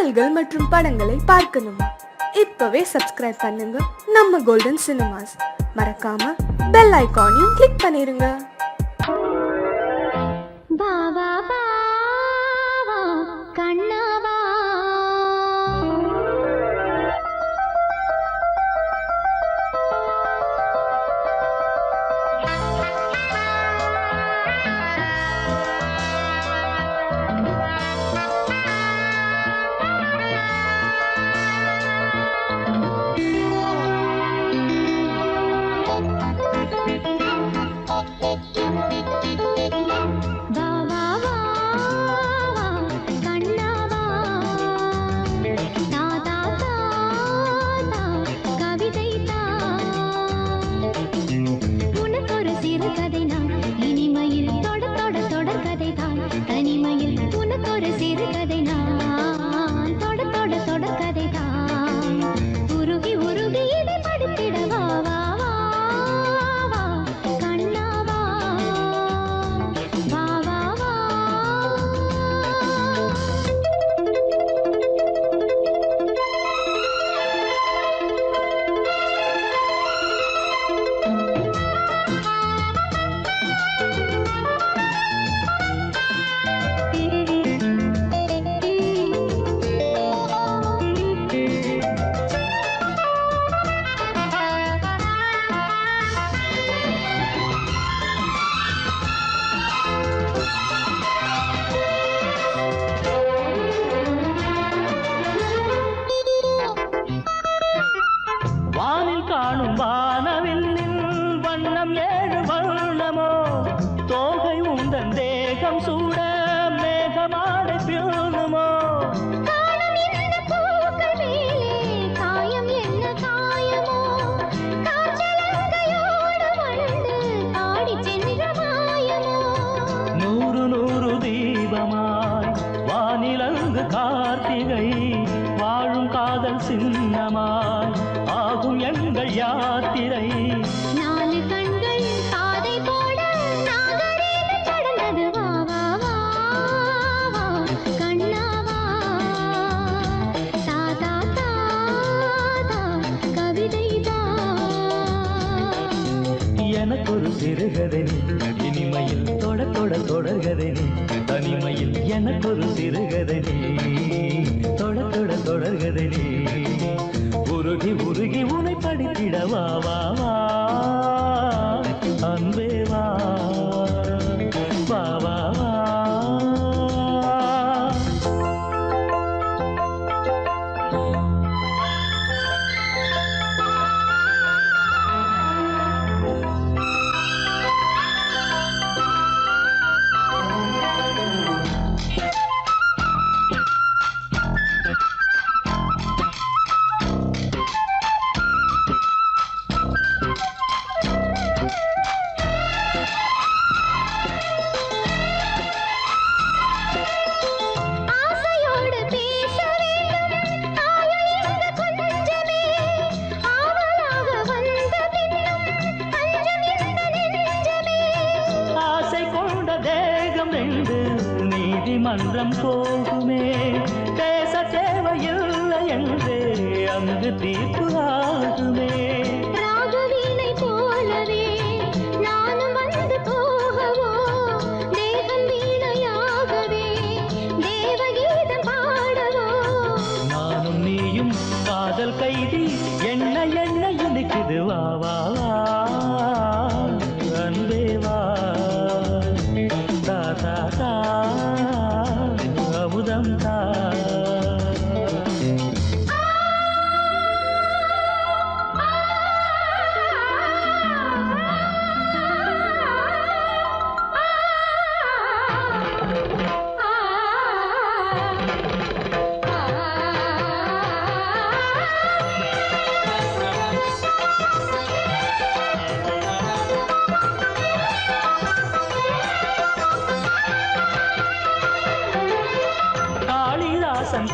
பாடல்கள் மற்றும் படங்களை பார்க்கணுமா? இப்பவே சப்ஸ்கிரைப் பண்ணுங்க நம்ம கோல்டன் சினிமாஸ். மறக்காம பெல் ஐகானையும் கிளிக் பண்ணிருங்க. கார்த்திகை வாழும் காதல் சின்னமாய் ஆகும் எங்கள் யாத்திரை. நாலு கண்கள் பாதை போட நாகரீகம் கடந்தது. வா வா வா வா கண்ணாவா தாதா தாதா கவிதை எனக்கு ஒரு சிறுகதை இனிமையில் தொட தொட தொடர்கதை தனிமையில் எனக்கு ஒரு சிறுகதை தொட தொட தொடர்கதை உருகி உருகி உனை படித்திடவா வா வா அன்பே வா வா வா வா. நீதிமன்றம் போகுமே பேச தேவையில்லை என்றே அங்கு தீர்ப்பு ஆகுமே. ராகவீணை போலவே நானும் வந்து போகவோ தேவன் வீணையாகவே தேவகீதம் பாடவோ. நானும் நீயும் காதல் கைதி என்ன என்ன இனிக்குது வா வா வா அன்பே வா தாதா தா அமுதம் தா.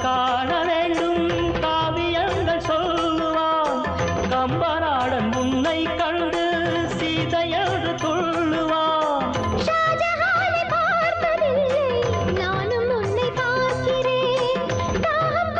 காண வேண்டும் காவியங்கள் சொல்லுவான் கம்பநாடன் உன்னை கண்டு சீதையது துள்ளுவான். ஷாஜஹானை பார்த்ததில்லை நானும் உன்னை பார்க்கிறேன். தாகம்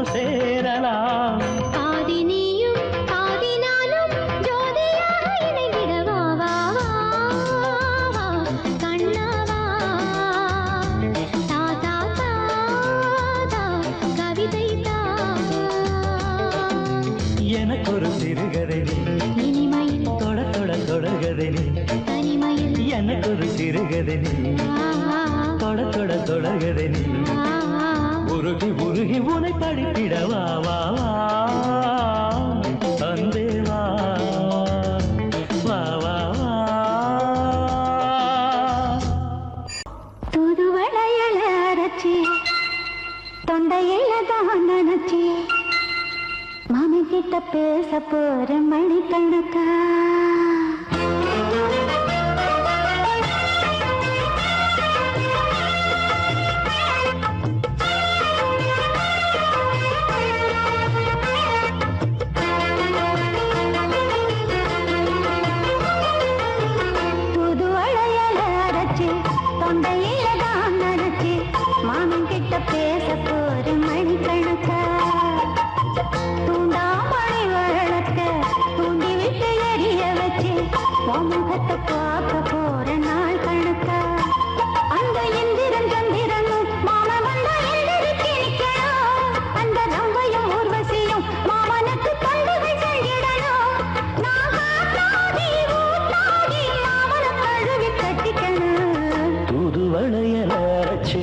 சேரலாம். பாதி நீயும் பாதி நானும் ஜோதியாக இணைந்திட வா வா வா கண்ணவா தா தா தா தா கவிதை தா எனக்கு ஒரு சிறுகதை நீ, இனிமையில் தொட தொட தொடர்கதை நீ. தனிமையில் எனக்கு ஒரு சிறுகதை நீ, தொட தொட தொடர்கதை நீ. உருகி உருகி உனை படித்திட வா வா வா அன்பே வா வா வா வா. தூதுவளையல அரைச்சி தொண்டையில தான் நினைச்சி மாமி கிட்ட பேச போற மணிக்கணக்கா தூதுவளையல அரைச்சி தொண்டையில தான் நினைச்சி மாமி கிட்ட பேச போற மணிக்கணக்கா தூண்டாமணி வழக்க தூண்டி விட்டு எரிய வச்சு முகத்தை பார்க்க போற நாள் கணக்கா அந்த இந்திரன் சந்திரனும் மாம வந்த எந்திரிச்சு நிக்கணும் அந்த ரம்பையும் ஊர்வசியும் மாமனுக்கு தொண்டுகள் செஞ்சிடணும் நான் காத்தாடி ஊத்தாடி மாமனை கழுவி கட்டிக்கணும் தூதுவளையல அரைச்சு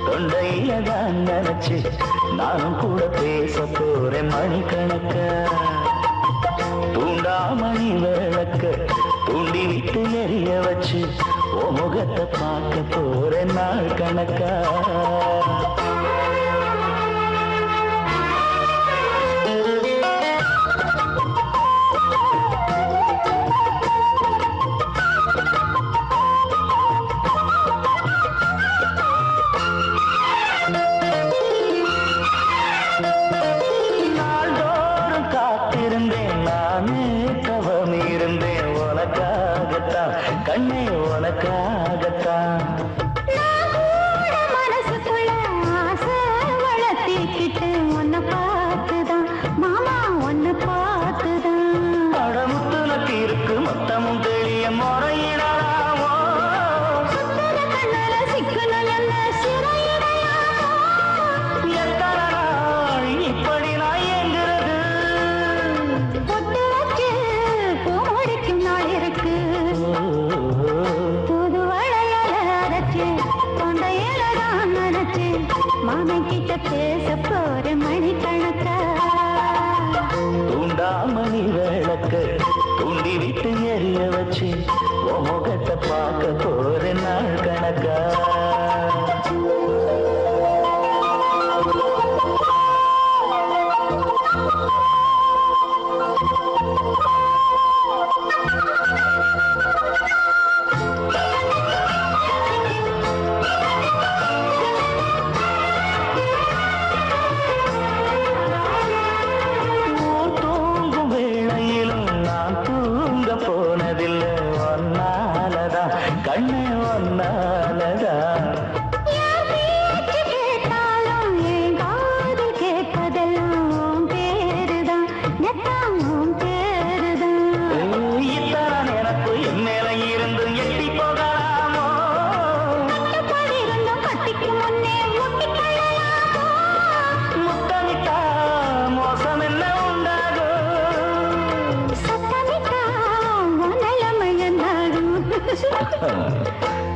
தொண்டையில தான் நினைச்சு நானும் கூட பேச போறேன் மணிக்கணக்க தூண்டாமணி விளக்க தூண்டி விட்டு எரிய வச்சு ஓ முகத்தை பார்க்க போறேன் நாள் கணக்கா. நாள்தோறும் காத்திருந்தேன் நானே தவம் இருந்தேன் உனக்காகத்தான் கண்ணே உனக்காகத்தான். மனசுக்குள்ள ஆசை வளர்த்திக்கிட்டு உன்னை பார்த்துதான் மாமா உன்னை பார்த்துதான் அடமுத்துனக்கு இருக்கு மொத்தமும் தெளிய முறையிடலாமோ சுத்தர கண்ணல சிக்கணும் என்ன சிறையிடையாமோ எத்தனை நாள் இப்படி நான் எங்கிறது. பொட்டு வச்சு பூ முடிக்கும் நாள் இருக்கு புது வளையல அரைச்சு தொண்டையில தான் நினைச்சு மாமன் கிட்ட பேச போற மணிக்கணக்கா தூண்டாமணி விளக்க தூண்டி விட்டு எரிய வச்சு உன் முகத்தை பார்க்க போறேன் நாள் கணக்கா. ஊர் தூங்கும் வேளையிலும் நான் தூங்க போனதில்லை ஒன்னாலதான் கண்ணே ஒன்னாலதான். யார் பேச்சு கேட்டாலும் என் காது கேட்பதெல்லாம் உன் பேருதான் நெத்தாம் உன் பேருதான் இத்தனை நினப்பு என் மேல இருந்து எட்டி போகலாமோ கட்டுப்பாடு இருந்தும் கட்டிக்கு முன்னே முட்டிக்கொள்ளலாமோ முத்தமிட்டா மோசம் என்ன உண்டாகும். சத்தமிட்டா நிலைமையன்னாகும்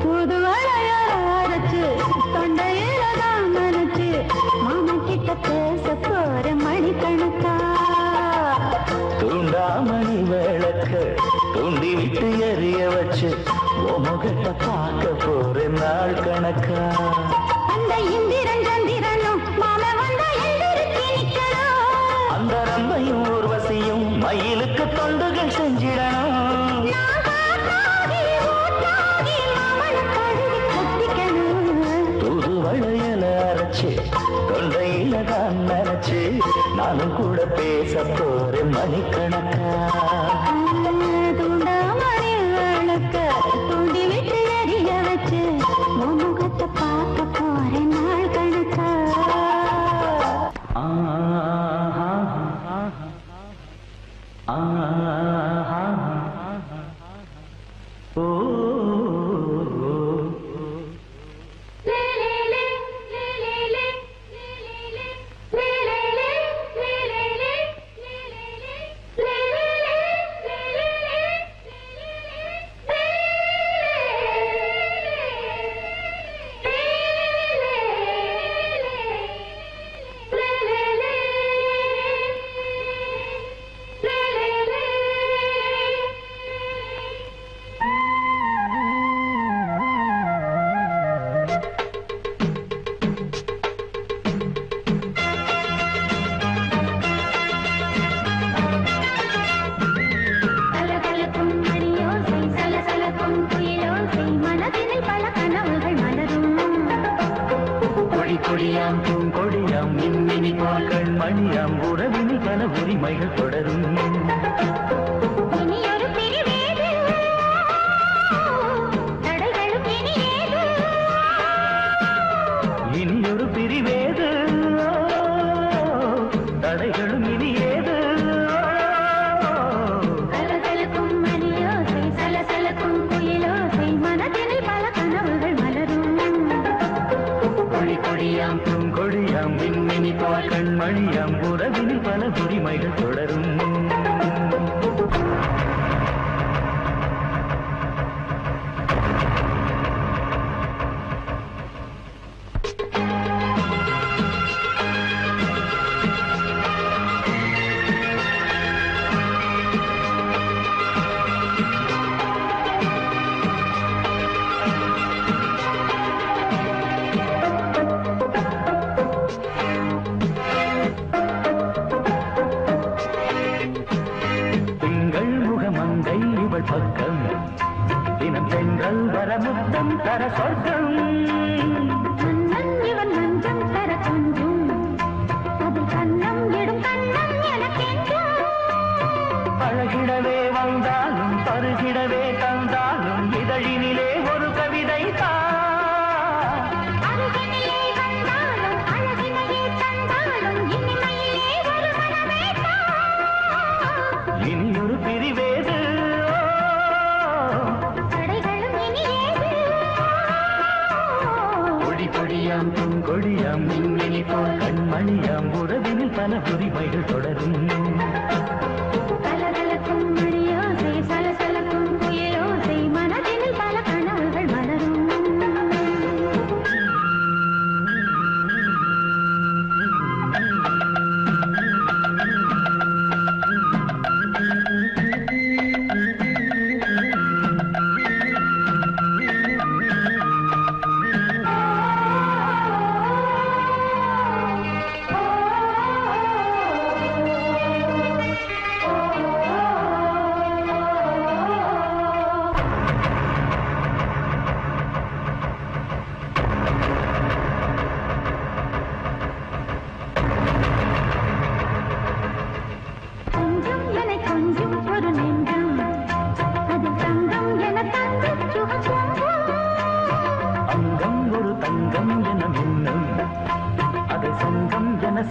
புது வளையல அரைச்சு தொண்டையில தான் நினைச்சு மாமன் கிட்ட பேச போற மணிக்கணக்கா தூண்டாமணி விளக்க தூண்டி விட்டு எரிய வச்சு உன் முகத்தை பார்க்க போறேன் நாள் கணக்கா. அந்த இந்திரன் சந்திரனும் மாம வந்த எந்திரிச்சு நிக்கணும் அந்த ரம்பையும் ஊர்வசியும் மயிலுக்கு தொண்டுகள் செஞ்சிடணும். நான் காத்தாடி ஊத்தாடி மாமனை கழுவி கட்டிக்கணும் தூதுவளையல அரைச்சு தொண்டையில தான் நினைச்சு நானும் கூட பேச போறேன் மணிக்கணக்கா. தூண்டாமணி விளக்க தூண்டி விட்டு எரிய வச்சு உன் முகத்தை பார்க்க போறேன் நாள் கணக்கா ஆ ஆஹா ஓ கொடியாம் பூங்கொடியாம் மின்மினி போல் கண்மணியாம் உறவினில் பல உரிமைகள் தொடரும் இனியொரு பிரிவேது தடைகளும் இனி ஏது கொடியாம் பூங்கொடியாம் மின்மினி போல் கண்மணியாம் உறவினில் பல உரிமைகள் தொடரும் பக்கம் தினம் சென்றல் வரமுத்தம் தர சொர்க்கம் இவன் நஞ்சம் தர கொஞ்சும் அதில் கண்ணம் இடும் கண்ணம் எனக்கென்றும் பழகிடவே வந்தாலும் பருகிடவே தந்தாலும் இதழினிலே ஒரு கவிதை அருகினிலே வந்தாலும் அழகினையே தந்தாலும் இனிமையிலே ஒரு மனமே இனியொரு பிரிவேது கொடியாம் பூங்கொடியாம் மின்மினி போல் கண்மணியாம் உறவினில் பல உரிமைகள் தொடரும் கலகலக்கும் மணியோசை சலசலக்கும் புயலோசை மனதினில் பல கனவுகள் மலரும்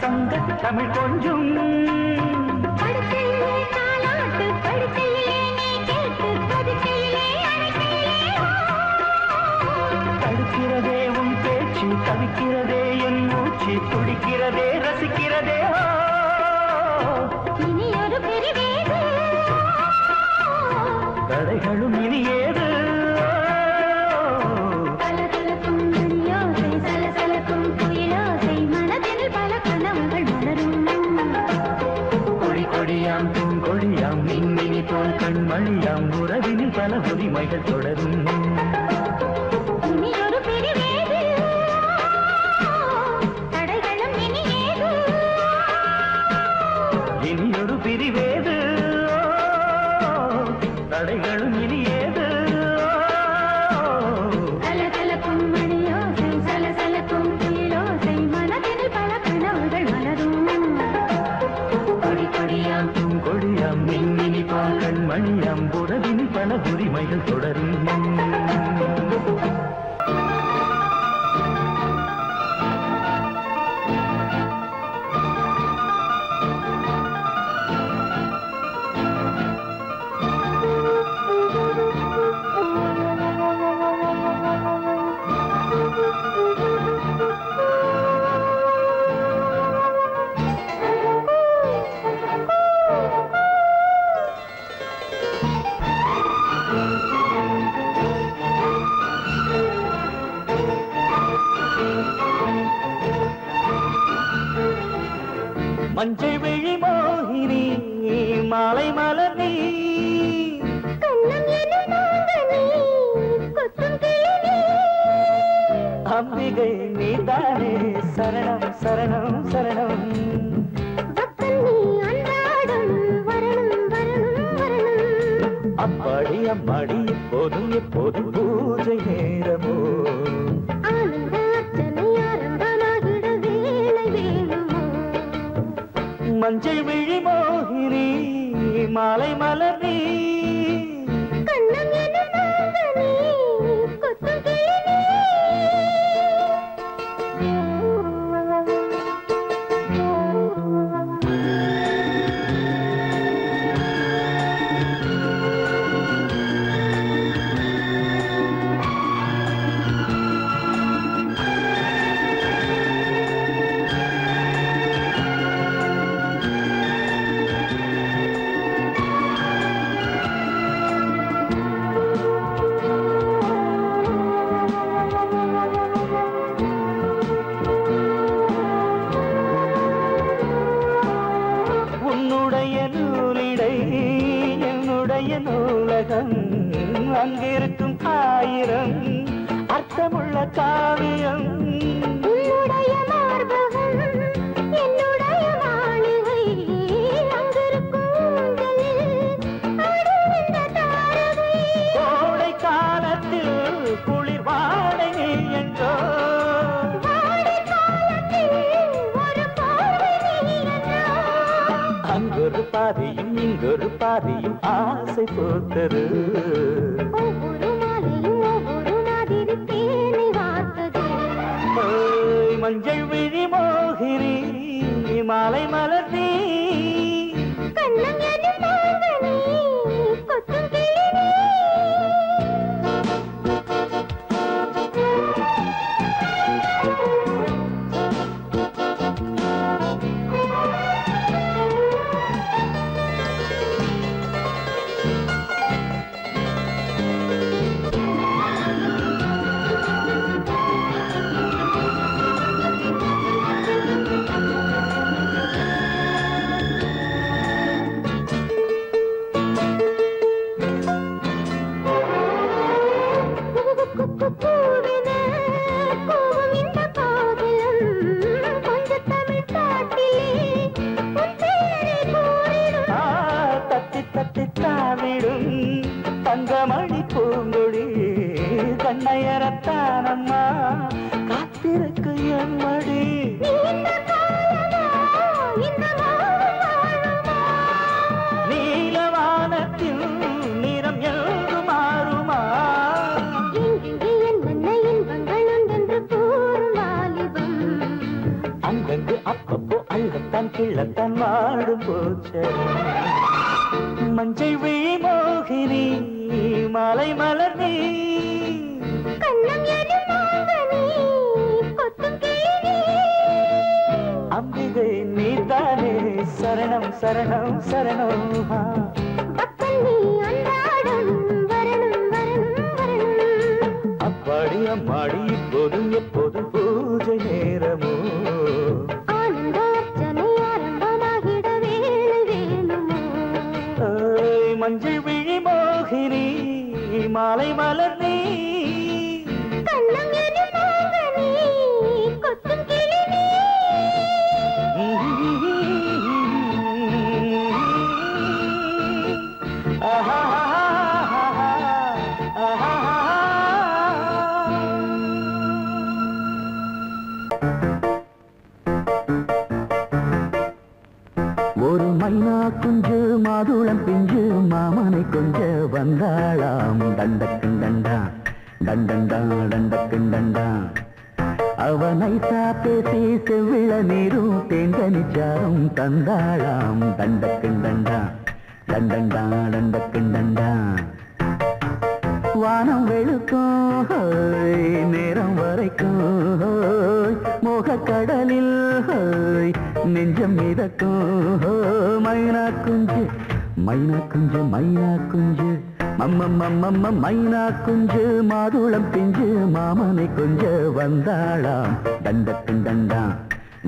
சங்க தமிழ் கொஞ்சும் தடுக்கிறதே உன் பேச்சு தவிக்கிறதே என் மூச்சு துடிக்கிறதே ரசிக்கிறதே இனியொரு பிரிவேது தடைகளும் இனி ஏது கொடியாம் பூங்கொடியாம் மின்மினி போல் கண்மணியாம் உறவினில் பல உரிமைகள் தொடரும் இனியொரு பிரிவேது தடைகளும் இனி ஏது இனியொரு பிரிவேது தடைகளும் இனி ஏது கலகலக்கும் மணியோசை சலசலக்கும் புயலோசை மனதினில் பல கனவுகள் மலரும் கொடியாம் பூங்கொடியாம் மின்மினி போல் கண்மணியாம் உறவினில் பல உரிமைகள் தொடரும் விழி மோகினி மாலை மலர் நீ கண்ணம் எனும் நாதனே கொத்தும் கிளி அம்பிகை நீதானே சரணம் சரணம் சரணம் பக்கம் நீ அன்றாடம் வரணும் வரணும் வரணும் அம்மாடி அம்மாடி எப்போதும் எப்போதும் பூஜை நேரமோ ஆனந்த அர்ச்சனை ஆரம்பமாகிட வேலை வேணுமோ மஞ்சள் விழி மோகினி மாலை மலர் நீ கண்ணம் எனும் நாதனே கொத்தும் கிளி உன்னுடைய நூலிடை என்னுடைய நூலகம் அங்கிருக்கும் ஆயிரம் அர்த்தமுள்ள காவியம் உன்னுடைய மார்பகம் என்னுடைய மாளிகை அங்கிருக்கும் ஊஞ்சலில் ஆடுகின்ற தாரகை கோடை காலத்தில் குளிர் வாடை நீ என்றோ வாடை காலத்தில் ஒரு பார்வை நீ என்றோ அங்கொரு பாதியும் இங்கொரு பாதியும் ஆசை போத்தது ஒவ்வொரு மாலையும் ஒவ்வொரு மாதிரி தேனை வார்த்தது ஓய், மஞ்சள் விழி மோகினி மாலை மலர் நீ கண்ணம் எனும் நாதனே கொத்தும் கிளி பூவின கூவும் இந்த காதலம் கொஞ்சம் தமிழ் பாட்டிலே உன் பேரை கூறிடும் ஆ, தத்தி தத்தி தாவிடும் தங்கமணி பூங்கொடி கண்ணையரத்தானம்மா காத்திருக்கு என் மடி நீண்ட காலமா இந்த மௌனம் வாழுமா நீலவானத்தில் நிறம் எங்கு மாறுமா எங்கெங்கே என்னென்ன இன்பங்கள் உண்டென்று கூறும் வாலிபம் அங்கங்கு அப்பப்போ அள்ளத்தான் கிள்ளத்தான் வாடும் போச்ச மஞ்சள் விழி மோகினி மாலை மலர் நீ கண்ணம் எனும் நாதனே கொத்தும் கிளி அம்பிகை நீதானே சரணம் சரணம் சரணம் பக்கம் நீ அன்றாடம் வரணும் வரணும் வரணும் அப்பாடி அம்மாடி இப்போதும் எப்போதும் பூஜை நேரமோ ஆனந்த அர்ச்சனை ஆரம்பமாகிட வேலை வேணுமோ ஓய், மஞ்சள் விழி மோகினி மாலை மலர் நீ கண்ணம் எனும் நாதனே கொத்தும் கிளி ஆஹா ஒரு மைனா குஞ்சு மாதுளம் பிஞ்சு மாமனை கொஞ்ச வந்தாளாம் தண்டக்கும் தண்டா தண்டண்டா தண்டக்கும் தண்டா அவனை பேசி செவ்விள நீரும் தேங்கனிச்சாரும் தந்தாளாம் தண்டக்கும் தண்டா தண்டண்டா தண்டக்கும் தண்டா வானம் வெளுக்கும் ஹோய், நேரம் வரைக்கும் ஹோய், மோகக்கடலில் ஹோய், நெஞ்சம் மிதக்கும் ஹோய், மைனா குஞ்சு மைனா குஞ்சு மைனா குஞ்சு மம்மம்மம்மம்ம மைனா குஞ்சு மாதுளம் பிஞ்சு மாமனை கொஞ்ச வந்தாளாம் தண்டக்கும் தண்டா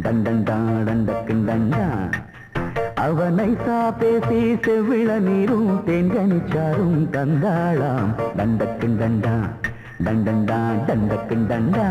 தண்டண்டா தண்டக்கும் தண்டா அவனை பேசி செவ்விள நீரும் தேன்கனிச்சாரும் தந்தாளாம் தண்டக்கின் தண்டா தண்டண்டா தண்டக்கின் தண்டா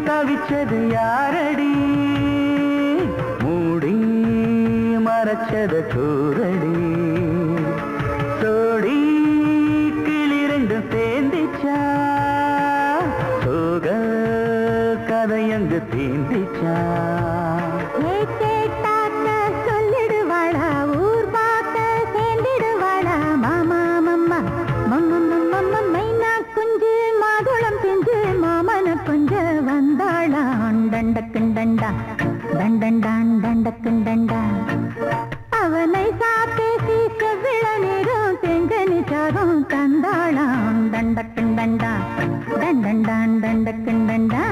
தவிச்சது யாரடி மூடி மறைச்சது கூரடி சோடி கிளிரண்டு சேர்ந்திச்சா சோக கதையங்கு தீந்திச்சா சொல்லிடுவாளா ஊர் பார்க்க சேர்ந்திடுவாளா மாமா மம்மா மம்ம மைனா குஞ்சு மாதுளம் செஞ்சு மாமன கொஞ்ச வந்தாளான் தண்டக்கின் தண்டா தண்டண்டான் தண்டக்கின் தண்டா அவனை பேசி செவ்விள நீரும் செங்கனி சாரும் தந்தாளான் தண்டக்கின் தண்டா தண்டண்டான் தண்டக்கின் தண்டா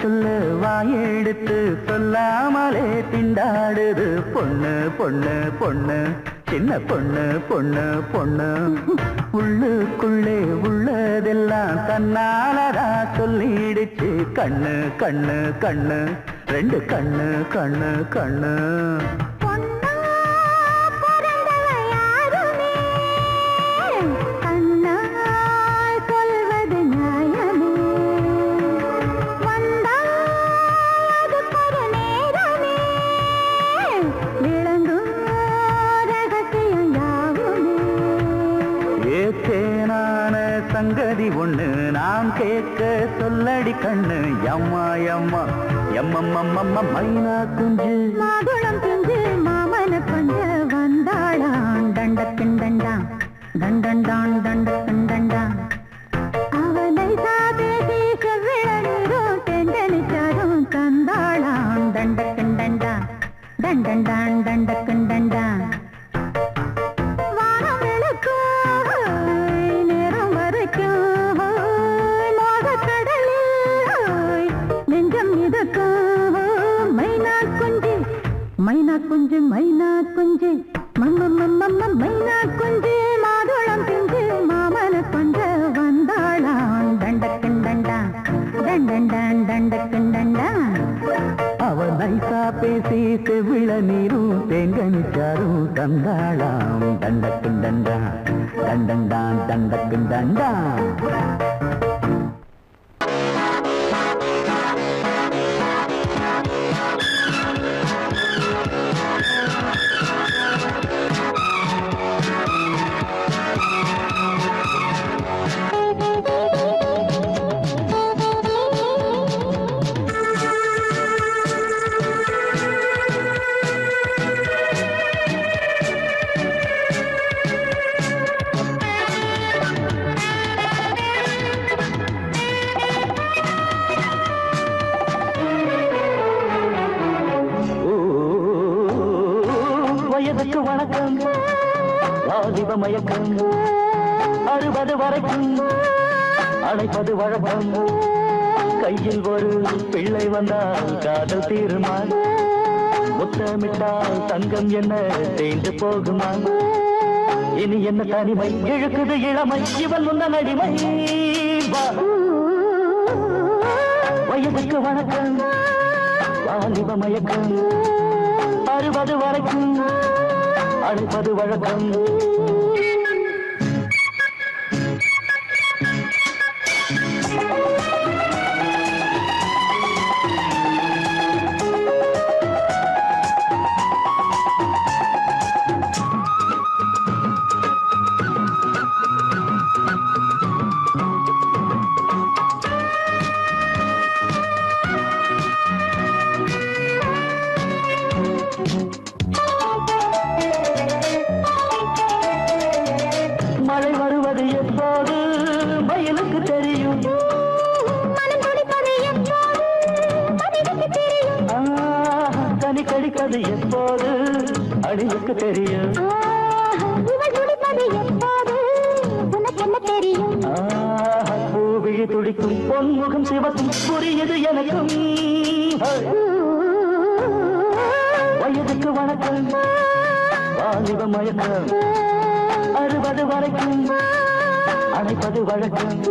சொல்ல வாயெடுத்து சொல்லாமலே திண்டாடுது பொண்ணு பொண்ணு பொண்ணு சின்ன பொண்ணு பொண்ணு பொண்ணு உள்ளுக்குள்ளே உள்ளதெல்லாம் தன்னாலதா சொல்லிடுச்சு கண்ணு கண்ணு கண்ணு ரெண்டு கண்ணு கண்ணு கண்ணு சங்கதி ஒண்ணு நாம் கேட்க சொல்லடி கண்ணு எம்மா எம்மா எம்மம்மம்மம்ம மைனா குஞ்சு மாதுளம் குஞ்சு மாமன கொஞ்ச வந்தாளான் தண்டக்கின் தண்டா தண்டண்டான் தண்டக்கின் தண்டா அவனை பேசி செவ்விள நீரும் தெண்டனிச்சாரும் தந்தாளான் தண்டக்கின் தண்டா தண்டண்டான் தண்டக்கின் தண்டா மைனா குஞ்சு மைனா குஞ்சு மம்ம மைனா குஞ்சு மாதுளம் பிஞ்சு மாமன கொஞ்ச வந்தாளான் தண்டக்கின் தண்டா தண்டண்டான் தண்டக்கின் தண்டா அவன் நைசா பேசி செவ்விள நீரும் தேங்கனிச்சாரும் தந்தாளாம் தண்டக்கின் தண்டா தண்டண்டான் தண்டக்கின் தண்டா வயதுக்கு வணக்கம் வாலிப மயக்கம் 60 வரைக்கும் அழைப்பது வழக்கம் கையில் ஒரு பிள்ளை வந்தால் காதல் தீருமா முத்தமிட்டால் தங்கம் என்ன தேய்ந்து போகுமா இனி என்ன தனிமை இழுக்குது இளமை இவன் முன்ன அடிமை வயதுக்கு வணக்கம் வாலிப மயக்கம் 60 வரைக்கும் அழைப்பது வழக்கம். மழை வருவது எப்போது மயிலுக்கு தெரியும். கனி கடிப்பது எப்போது அணிலுக்கு தெரியும். பூவிழி துடிக்கும் பொன்முகம் சிவக்கும் புரியுது எனக்கும். வயதுக்கு வணக்கம் வாலிப மயக்கம் 60 வரைக்கும் அழைப்பது வழக்கம்.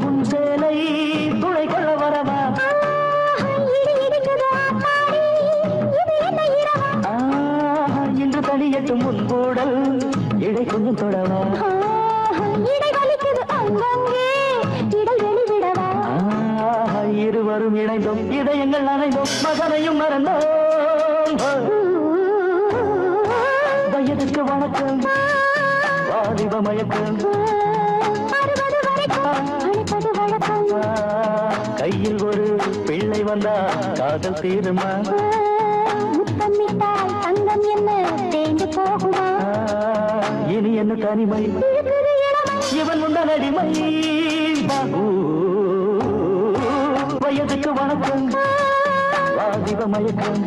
உன் சேலை துளை கொள்ள வரவா. இன்று தனியட்டும் உன் கூடல் இடை கொஞ்சம் தொடவா. இருவரும் இணைந்தோம் இதயங்கள் நனைந்தோம் மகனையும் மறந்தோம். வயதுக்கு வணக்கம் வாலிப மயக்கம் கையில் ஒரு பிள்ளை வந்தா காதல் தீருமா. தங்கம் என்ன தேண்டு போகுமா. இனி என்ன தனிமை இவன் முந்தன் அடிமை. வயதுக்கு வணக்கம் வாலிப மயக்கம்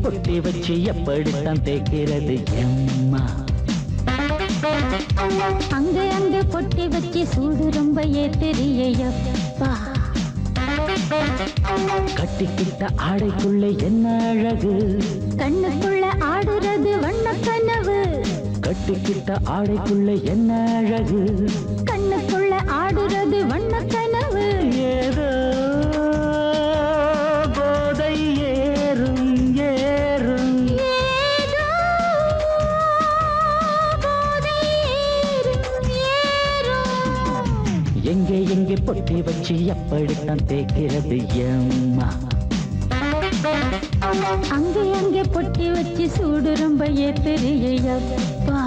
பொட்டி வச்சு எப்படித்தான் தேய்க்கிறது எம்மா. அங்க அங்க பொட்டி வச்சு சூடு ரொம்ப ஏத்தெரியப்பா. கட்டிக்கிட்ட ஆடைக்குள்ள என்ன அழகு கண்ணுக்குள்ள ஆடுறது வண்ண கனவு. கட்டிக்கிட்ட ஆடைக்குள்ள என்ன அழகு கண்ணுக்குள்ள ஆடுறது வண்ண கனவு. ஏதோ போதை ஏறும் ஏறும் ஏதோ போதை ஏறும் ஏறும். எங்கே எங்கே பொட்டி வச்சு எப்படித்தான் தேய்க்கிறது எம்மா. அங்கே அங்கே பொட்டி வச்சு சூடு ரொம்ப ஏத்தெரியப்பா.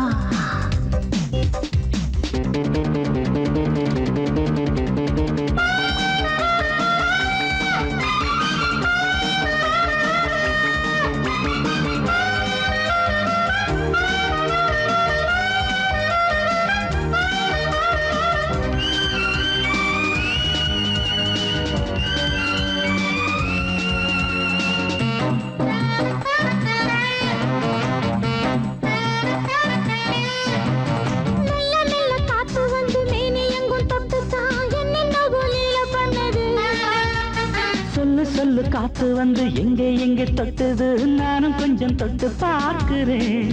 சொல்லு காத்து வந்து எங்கே எங்கே தொட்டது நானும் கொஞ்சம் தொட்டு பார்க்கிறேன்.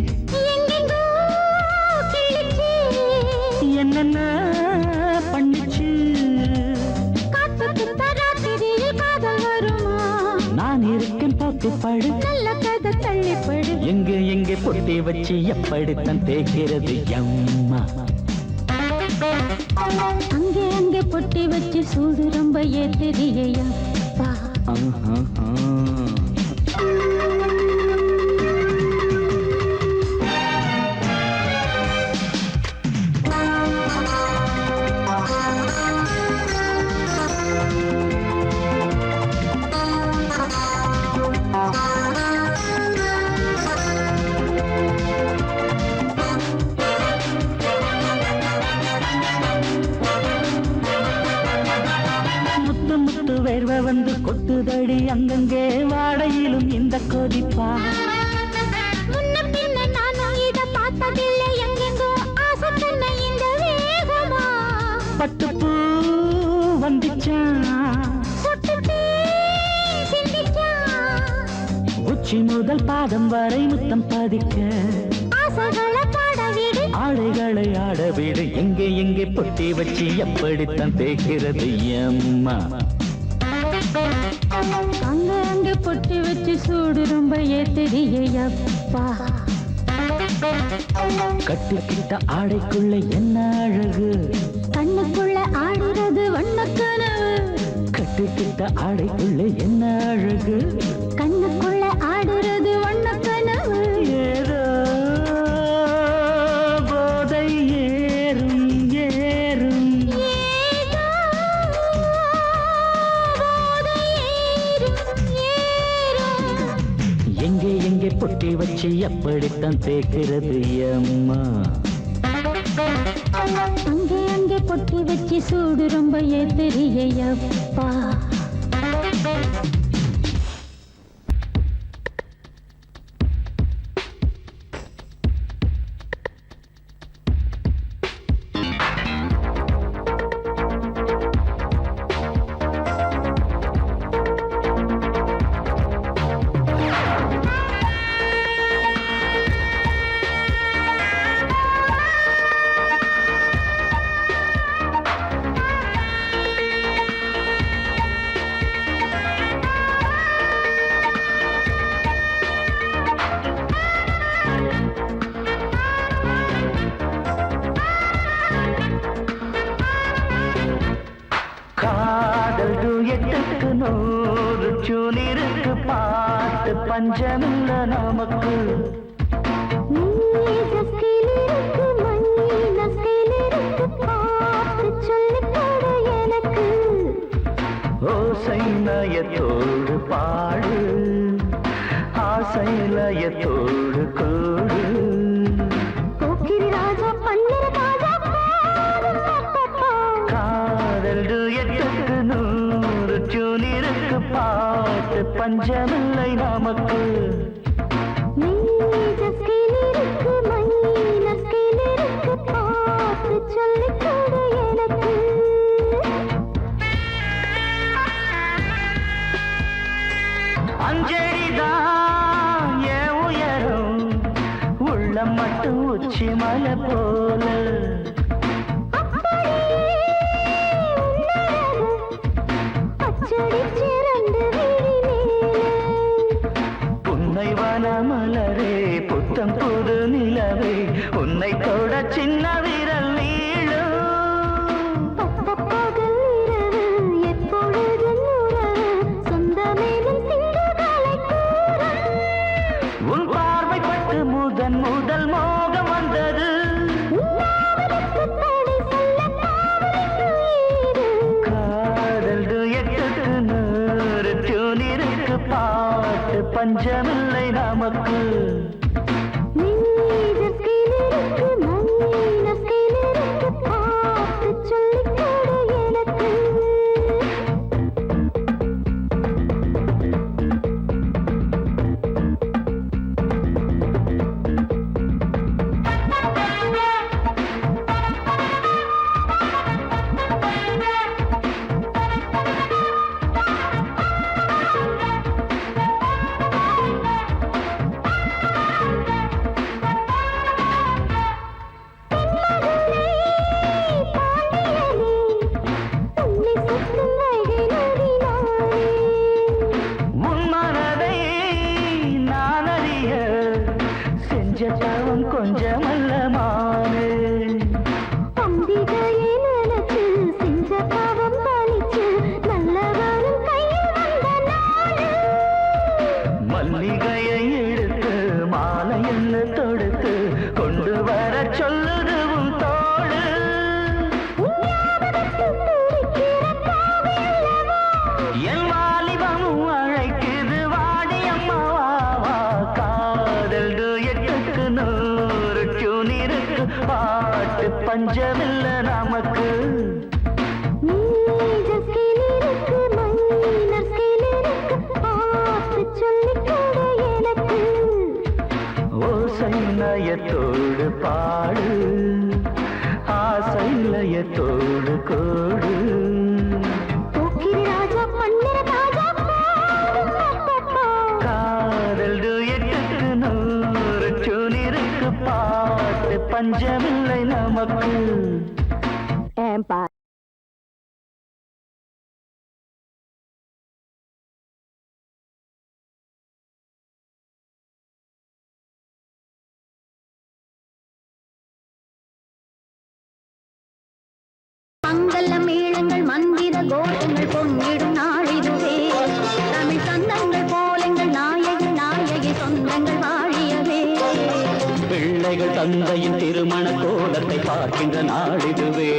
என்னென்ன பண்ணிச்சு நான் இருக்கேன் பார்த்து படு நல்ல கதை தள்ளிப்படு. எங்கே எங்கே பொட்டி வச்சு எப்படித்தான் தேய்க்கிறது எம்மா. அங்கே அங்கே பொட்டி வச்சு சூடு ரொம்ப ஏத்துறியா முத்து முத்து வேர்வை வந்து கொட்டுதடி அங்கங்கே வாடையிலும் இந்த கொதிப்பா முன்ன பின்ன நானும் இத பார்த்ததில்லை எங்கெங்கோ ஆசை தன்னை இந்த வேகமா பட்டுப்பூ வந்துச்சான் சுட்டுட்டே சிந்திச்சா உச்சி முதல் பாதம் வரை முத்தம் பதிக்க ஆசைகளை பாட விடு ஆடைகளை ஆட வீடு எங்கே எங்கே பொட்டி வச்சு எப்படித்தான் தேய்க்கிறது அம்மா அங்க அங்க பொட்டி வச்சு சூடு ரொம்ப ஏத்துறியப்பா கட்டிக்கிட்ட ஆடைக்குள்ள என்ன அழகு கண்ணுக்குள்ள ஆடுறது வண்ணக்கனவு கட்டிக்கிட்ட ஆடைக்குள்ள என்ன அழகு கண்ணுக்குள்ள ஆடுறது வண்ணக்கனவு ஏதோ போதை ஏறும் ஏறும் ஏதோ போதை ஏறும் ஏறும் எங்கே எங்கே பொட்டி வச்சு எப்படித்தான் தேய்க்கிறது அம்மா அங்கே அங்கே பொட்டி வச்சு சூடு ரொம்ப ஏத்துறியப்பா காதல் டூயட்டுக்கு 100 டியூன் இருக்கு பாட்டு பஞ்சமில்ல நமக்கு ஓசை நயத்தோடு பாடு ஆசை லயத்தோடு கூடு காதல் டூயட்டுக்கு 100 டியூன் இருக்கு பாட்டு பஞ்சமில்லை நமக்கு அஞ்சடிதான் என் உயரம் உள்ளம் மட்டும் உச்சி மலை போல புன்னை வனமலரே புத்தம் புது நிலவே உன்னை தொட சின்ன விரல் நீளும் உன் பார்வைப்பட்டு முதல் மோகம் வந்தது காதல் எட்டுக்கு 100 டியூன் இருக்கு பாட்டு பஞ்சமில்லை நமக்கு என் வாலிபமும் அழைக்குது வாடி அம்மாவா காதல் எட்டுக்கு 100 டியூன் இருக்கு பாட்டு பஞ்சமில்ல நமக்கு ஓசைலயத்தோடு பாடு ஆசைலயத்தோடு கோடு காதல் எட்டுக்கு 100 டியூன் இருக்கு பாட்டு பஞ்சமில்லை நமக்கு மங்கள மேளங்கள் மந்திர கோஷங்கள் பொங்கிடும் நாளிதுவே தமிழ் சந்தங்கள் போலங்கள் நாயகி நாயகி சொந்தங்கள் வாழியவே பிள்ளைகள் தந்தையின் திருமண கோலத்தை பார்க்கின்ற நாளிதுவே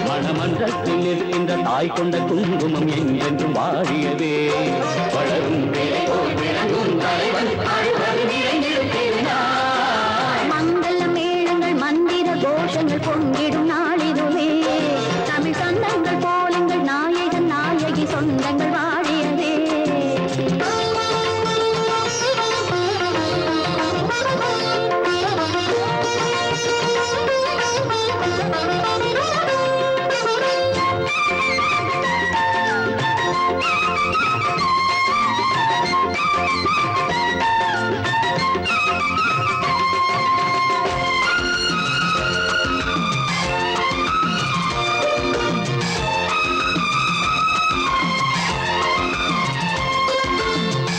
மணமன்றத்தில் நிற்கின்ற தாய் கொண்ட குங்குமம் எங்கென்றும் வாழியவே வளரும் வேலை போல் விளங்கும் தலைவன் அழுவது நிறைந்திடும் திருநாள். மங்கள மேளங்கள் மந்திர கோஷங்கள் பொங்கிடும் நாளிதுவே தமிழ் சந்தங்கள் போலங்கள் நாயகன் நாயகி சொந்தங்கள் வாழியவே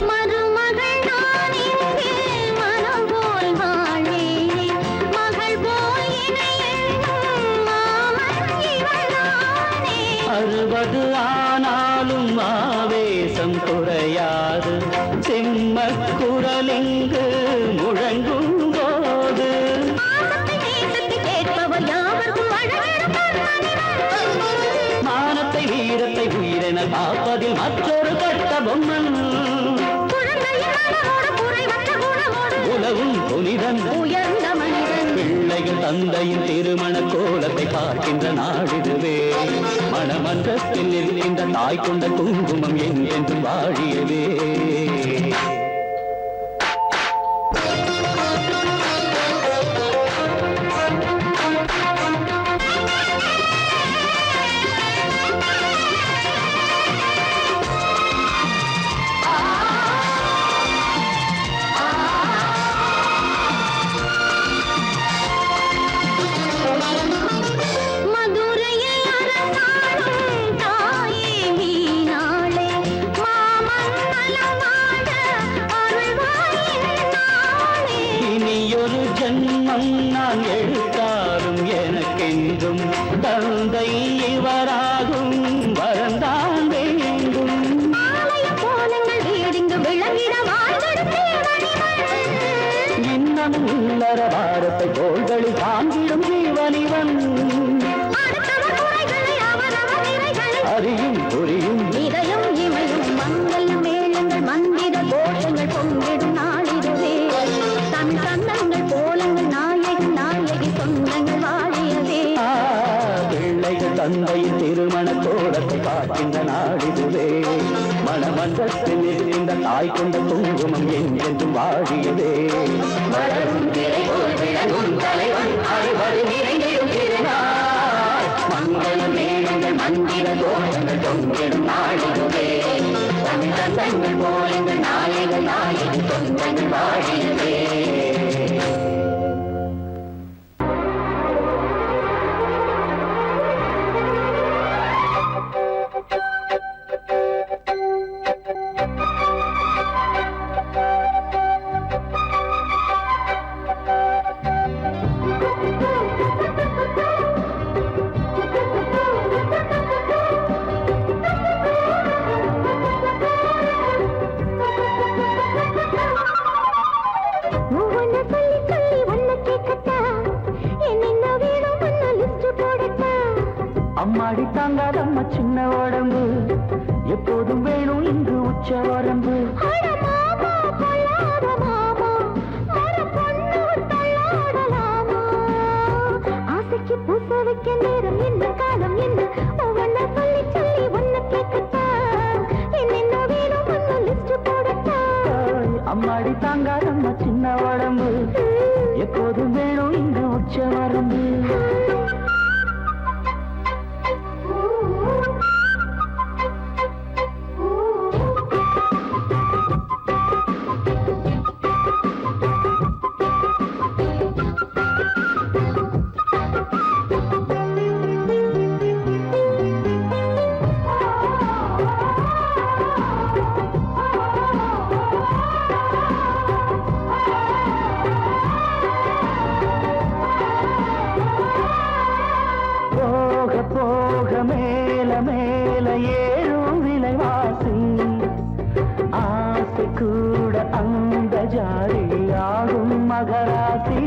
மருமகள் நான் இங்கே மனம் போல் வாழ்வேன் மகள் போல் இணை எண்ணும் மாமன் இவள்தானே 60 ஆனாலும் ஆவேசம் குறையாது செம்மக் குரலிங்கு முழங்கும் போது பாசத்தை நேசத்தை கேட்பவர் யாவர்க்கும் அழகிடும் கண்மணிவள் மானத்தை வீரத்தை உயிரென காப்பதில் மற்றொரு கட்ட பொம்மன் குழந்தையின் மனமோடு குறைவற்ற குணமோடு உலவும் புனிதன் உயர்ந்த மனிதன் பிள்ளைகள் தந்தையின் திருமண கோலத்தை பார்க்கின்ற நாளிதுவே மணமன்றத்தில் நிற்கின்ற தாய் கொண்ட குங்குமம் எங்கென்றும் வாழியவே மதுரையை அரசாளும் தாயே மீனாளே மாமன் நலம் வாழ அருள்வாயின் நாளே இனியொரு ஜென்மம் நான் எடுத்தாலும் எனக்கென்றும் தந்தை இவராகும் வரந்தான் வேண்டும் ஆலய கோலங்கள் வீடிங்கு விளங்கிட வாழ்ந்திடும் தேவனிவள் இன்னமும் இல்லற பாரத்தை கோள்களில் தாங்கிடும் ஜீவனிவன் அடுத்தவர் குறைகளை அவரவர் நிறைகளை அறியும் புரியும் இதயம் இமையும் மங்கள மேளங்கள் மந்திர கோஷங்கள் பொங்கிடும் நாளிதுவே தமிழ் சந்தங்கள் போலங்கள் நாயகன் நாயகி சொந்தங்கள் வாழியவே பிள்ளைகள் தந்தையின் திருமண கோலத்தை பார்க்கின்ற நாளிதுவே மணமன்றத்தில் இருக்கின்ற தாய் கொண்ட குங்குமம் எங்கென்றும் வாழியதே வளரும் திரை போல் விளங்கும் தலைவன் அறுபது நிறைந்திடும் திருநாள் மங்கள மேளங்கள் மந்திர கோஷங்கள் தொங்கிடும் நாளிதுவே தமிழ் தந்தங்கள் போலங்கள் நாயகன் நாயகி சொந்தங்கள் வாழியதே அம்மாடி தாங்காதம்மா சின்ன உடம்பு எப்போது எப்போதும் வேணும் இங்கு உச்ச வரம்பு. ஆசைக்கு பூச வைக்க நேரம் என்ன காலம் என்ன ஒவ்வொன்னா சொல்லி சொல்லி ஒன்னு கேட்கட்டா என்ன வேணும் ஒன்னு லிஸ்ட் போடட்டா. அம்மாடி தாங்காதம்மா சின்ன உடம்பு எப்போதும் வேணும் இங்கு உச்ச வரம்பு. போக மேல மேல ஏழும் விலைவாசி ஆசை கூட அந்த ஜாதி ஆகும் மகராசி.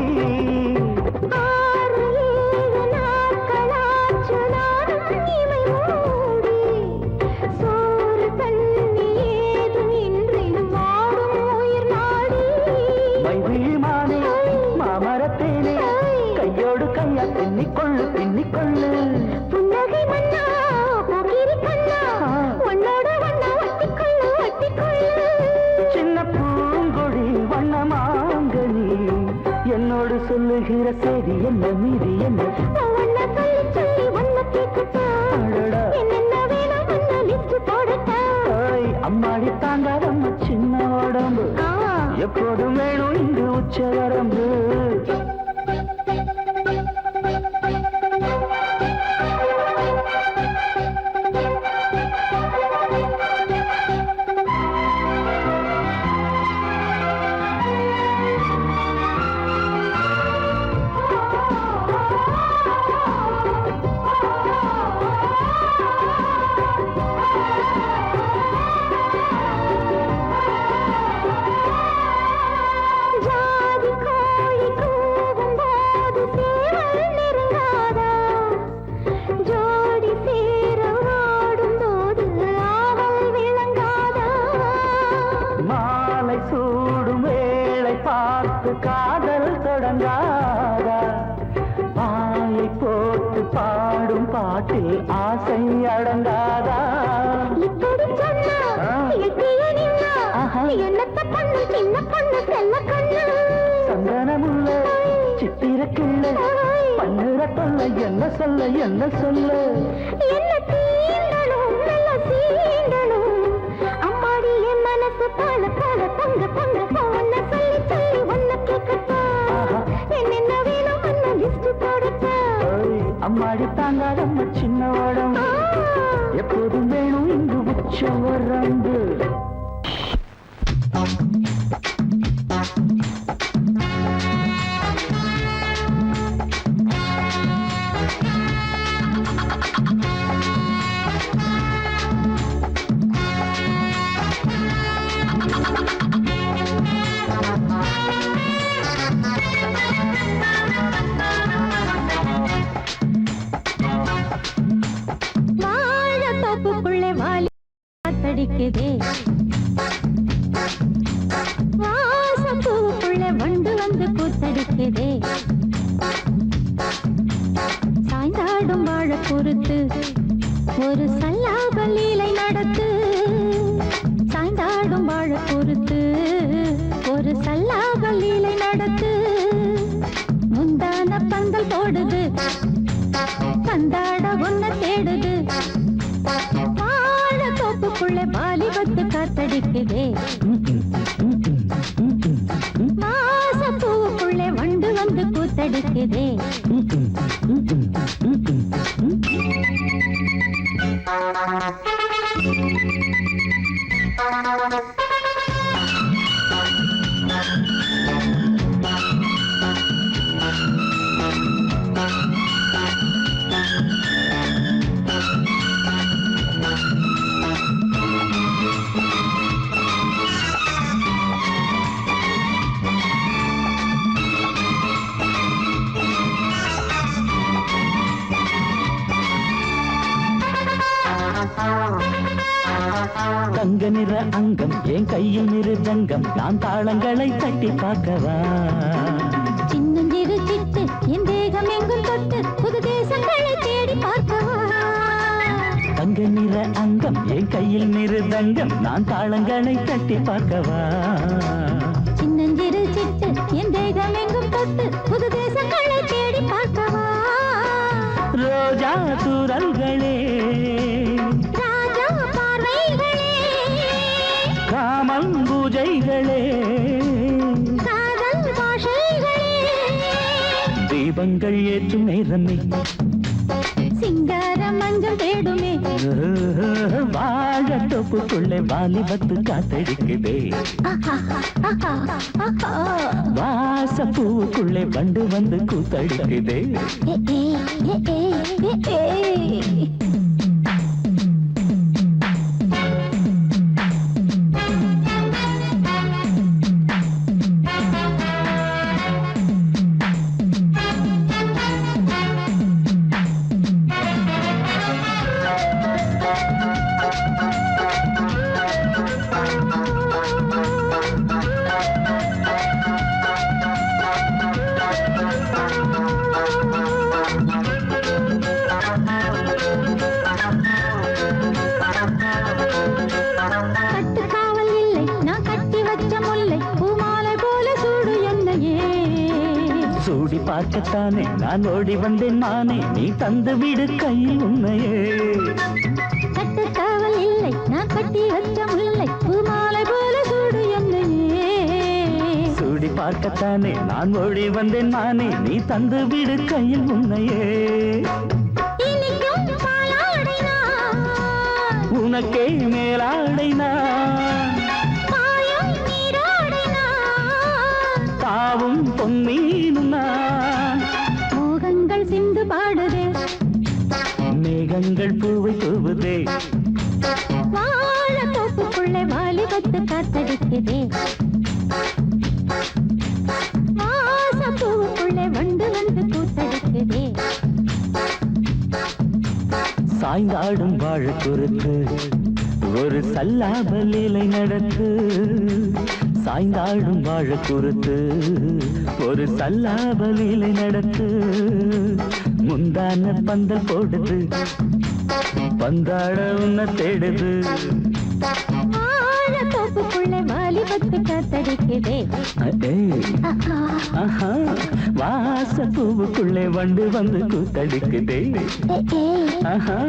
மாமரத்தேனே கையோடு கையா பின்னிக்கொள்ளு பின்னிக்கொள்ளு. புன்னகை மன்னா போகிரி கண்ணா உன்னோட வண்ணா ஒட்டிக்கொள்ளு ஒட்டிக்கொள்ளு. சின்ன பூங்கொடி வண்ணமாங்கனி என்னோடு சொல்லுகிற செய்தி என்ன மீறி என்ன ஒன்ன சொல்லி சொல்லி ஒன்ன கேட்கட்டா என்னென்ன வேணும் ஒன்ன லிஸ்ட் போடட்டா. அம்மாடி தாங்காதம்மா சின்ன உடம்பு எப்போதும் வேணும் இங்கு உச்ச வரம்பு. சூடும் வேளை பார்த்து காதல் தொடங்காதா பாயை போட்டு பாடும் பாட்டில் ஆசை அடங்காதா. சந்தனமுள்ள சித்திரக்கிள்ள பண்ணுற தொல்ல என்ன சொல்ல என்ன சொல்ல மனசு பால பால தங்க தங்க ஒன்ன சொல்லி சொல்லி ஒன்ன கேட்கட்டா என்னென்ன வேணும் ஒன்ன லிஸ்ட் போடட்டா. அம்மாடி தாங்காதம்மா சின்ன உடம்பு எப்போதும் வேணும் இங்கு உச்ச வரம்பு. வாழத்தோப்புக்குள்ளே வாலி காத்தடிக்குதே வாசப்பூவுக்குள்ளே வண்டு வந்து கூத்தடிக்குதே சாய்ந்தாடும் வாழ பொறுத்து ஒரு சல்லாப லீலை நடத்து. சாய்ந்தாடும் வாழ பொறுத்து ஒரு சல்லாப லீலை நடத்து. முந்தான பந்தல் போடுது பந்தாட ஒன்ன தேடுது வாழ தோப்புக்குள்ளே வாலிபத்து காத்தடிக்குதே மாசப்பூவுக்குள்ளே வண்டு வந்து கூத்தடிக்குதே. தங்க நிற அங்கம் என் கையில் மிருதங்கம் நான் தாளங்களை தட்டி பார்க்கவா சின்னஞ்சிறு சிட்டு என் தேகம் எங்கும் தொட்டு புது தேசங்களை தேடி பார்க்கவா தங்க நிற அங்கம் என் கையில் மிருதங்கம் நான் தாளங்களை தட்டி பார்க்கவா சின்னஞ்சிறு சிட்டு என் தேகம் எங்கும் தொட்டு புது தேசங்களை தேடி பார்க்கவா ரோஜா தூரல்களே ராஜா பார்வைகளே காமம் பூஜைகளே காதல் பாஷைகளே தீபங்கள் ஏற்றும் நேரமே சிங்கார மஞ்சள் தேடுமே வாழ தொப்புக்குள்ளே வாலிபத்து காத்தடிக்குதே வாச பூவுக்குள்ளே வண்டு வந்து கூத்தடிக்குதே கட்டுக்காவல் இல்லை நான் கட்டி வச்ச முல்லை பூமாலை போல சூடு என்னையே சூடி பார்க்கத்தானே நான் ஓடி வந்தேன் நானே நீ தந்து விடு கையில் உண்மையே கட்டுக்காவல் இல்லை நான் கட்டி வச்ச முல்லை பூமாலை போல சூடு என்னையே சூடி பார்க்கத்தானே நான் ஓடி வந்தேன் நானே நீ தந்து விடு கையில் உண்மையே இனிக்கும் பாலாடை நான் உனக்கே மேலாடை நான் பாயும் நீராடை நான் தாவும் பொன்னீனும் நான் மோகங்கள் சிந்து பாடுதே மேகங்கள் பூவை தூவுதே வாழ தோப்புக்குள்ளே வாலிபத்து காத்தடிக்குதே வாச பூவுக்குள்ளே வண்டு வந்து கூத்தடிக்குதே சாய்ந்தாடும் வாழ குறுத்து ஒரு சல்லாப லீலை நடத்து சாய்ந்தாடும் வாழ குறுத்து ஒரு சல்லாப லீலை நடத்து முந்தான பந்தல் போடுது பந்தாட உன்னை தேடுது வாழ தோப்புக்குள்ளே வாலிபத்து காத்தடிக்குதே ஆஹா வாச பூவுக்குள்ளே வண்டு வந்து கூத்தடிக்குதே ஆஹா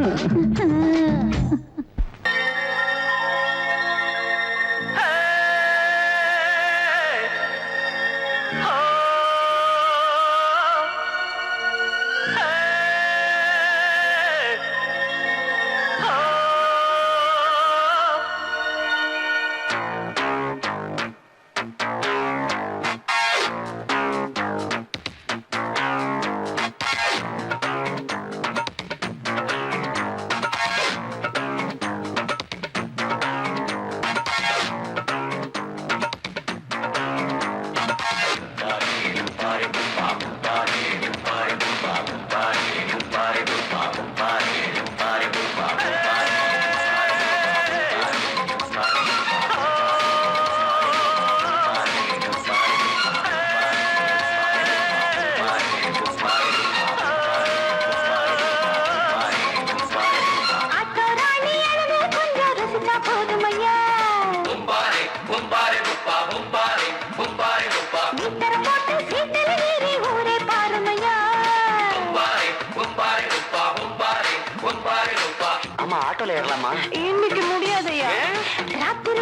ஆட்டோல ஏறலாமா? இன்னைக்கு முடியாதையா ராத்திரி